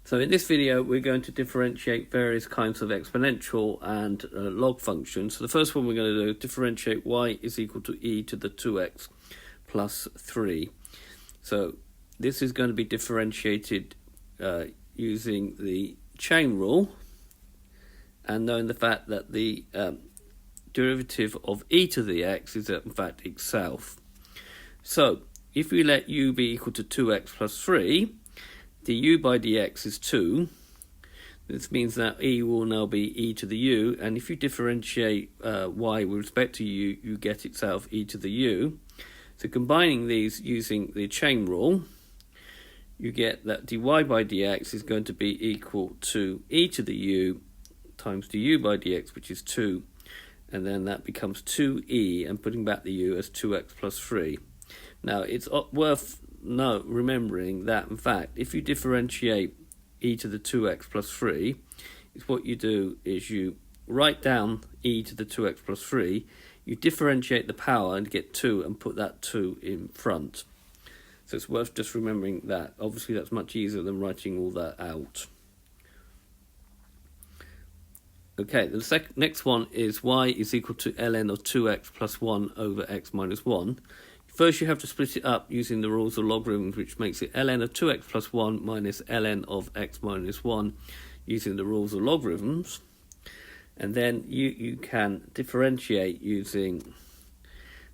So in this video we're going to differentiate various kinds of exponential and log functions. So the first one we're going to do, differentiate y is equal to e to the 2x plus 3. So this is going to be differentiated using the chain rule and knowing the fact that the derivative of e to the x is in fact itself. So if we let u be equal to 2x plus 3, du by dx is 2. This means that e will now be e to the u, and if you differentiate y with respect to u, you get itself e to the u. So combining these using the chain rule, you get that dy by dx is going to be equal to e to the u times du by dx, which is 2, and then that becomes 2e, and putting back the u as 2x plus 3. Now it's worth remembering that in fact if you differentiate e to the 2x plus 3, is what you do is you write down e to the 2x plus 3, you differentiate the power and get 2 and put that 2 in front. So it's worth just remembering that. Obviously that's much easier than writing all that out. Okay, the next one is y is equal to ln of 2x plus 1 over x minus 1. First you have to split it up using the rules of logarithms, which makes it ln of 2x plus 1 minus ln of x minus 1 using the rules of logarithms. And then you can differentiate using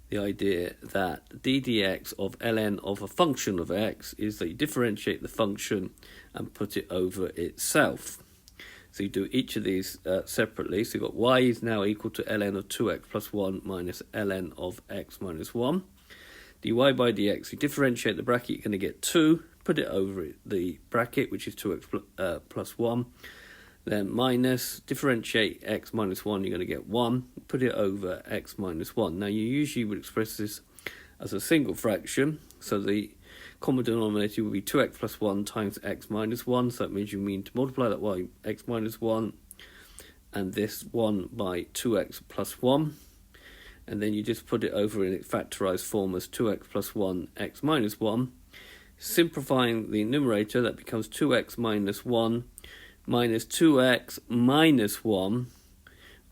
the idea that d dx of ln of a function of x is that you differentiate the function and put it over itself. So you do each of these separately. So you've got y is now equal to ln of 2x plus 1 minus ln of x minus 1. dy by dx, you differentiate the bracket, you're going to get 2, put it over the bracket, which is 2x plus 1, then minus, differentiate x minus 1, you're going to get 1, put it over x minus 1. Now you usually would express this as a single fraction, so the common denominator will be 2x plus 1 times x minus 1, so that means you mean to multiply that by x minus 1, and this 1 by 2x plus 1. And then you just put it over in its factorised form as 2x plus 1 x minus 1. Simplifying the numerator, that becomes 2x minus 1 minus 2x minus 1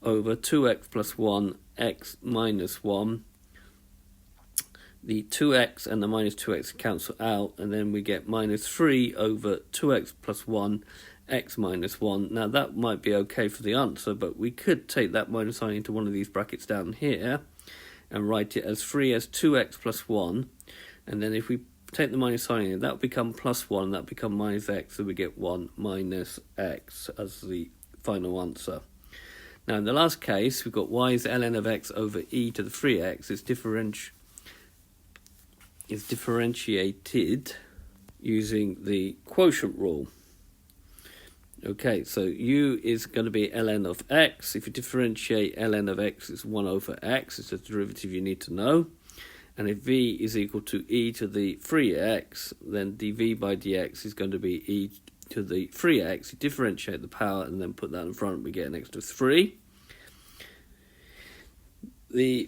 over 2x plus 1 x minus 1. The 2x and the minus 2x cancel out, and then we get minus 3 over 2x plus 1 x minus 1. Now that might be okay for the answer, but we could take that minus sign into one of these brackets down here and write it as 3 as 2x plus 1, and then if we take the minus sign in, that will become plus 1, that will become minus x, so we get 1 minus x as the final answer. Now in the last case, we've got y is ln of x over e to the 3x. It's differentiated using the quotient rule. Okay, so u is going to be ln of x. If you differentiate ln of x, it's 1 over x. It's a derivative you need to know. And if v is equal to e to the 3x, then dv by dx is going to be e to the 3x. You differentiate the power and then put that in front, we get an extra 3.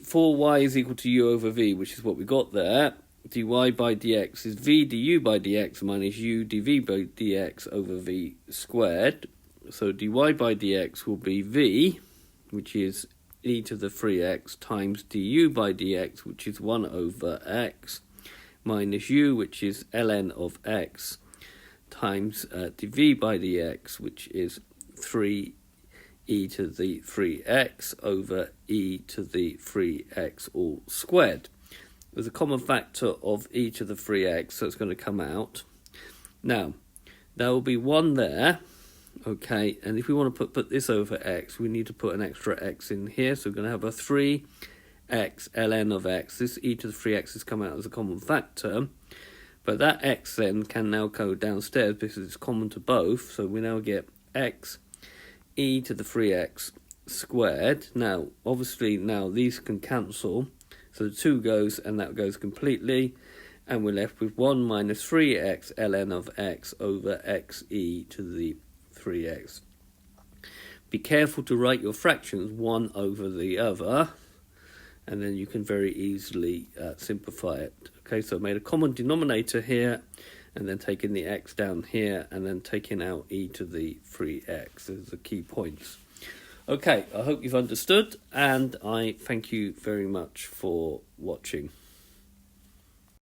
For y is equal to u over v, which is what we got there. dy by dx is v du by dx minus u dv by dx over v squared. So dy by dx will be v, which is e to the 3x, times du by dx, which is 1 over x, minus u, which is ln of x, times dv by dx, which is 3 e to the 3x over e to the 3x all squared. There's a common factor of e to the 3x, so it's going to come out. Now, there will be 1 there, okay, and if we want to put this over x, we need to put an extra x in here, so we're going to have a 3x ln of x. This e to the 3x has come out as a common factor, but that x then can now go downstairs because it's common to both, so we now get x e to the 3x squared. Now, obviously, now these can cancel, so the 2 goes and that goes completely, and we're left with 1 minus 3x ln of x over x e to the 3x. Be careful to write your fractions one over the other, and then you can very easily simplify it. Okay, so I made a common denominator here, and then taking the x down here, and then taking out e to the 3x. Those are the key points. Okay, I hope you've understood, and I thank you very much for watching.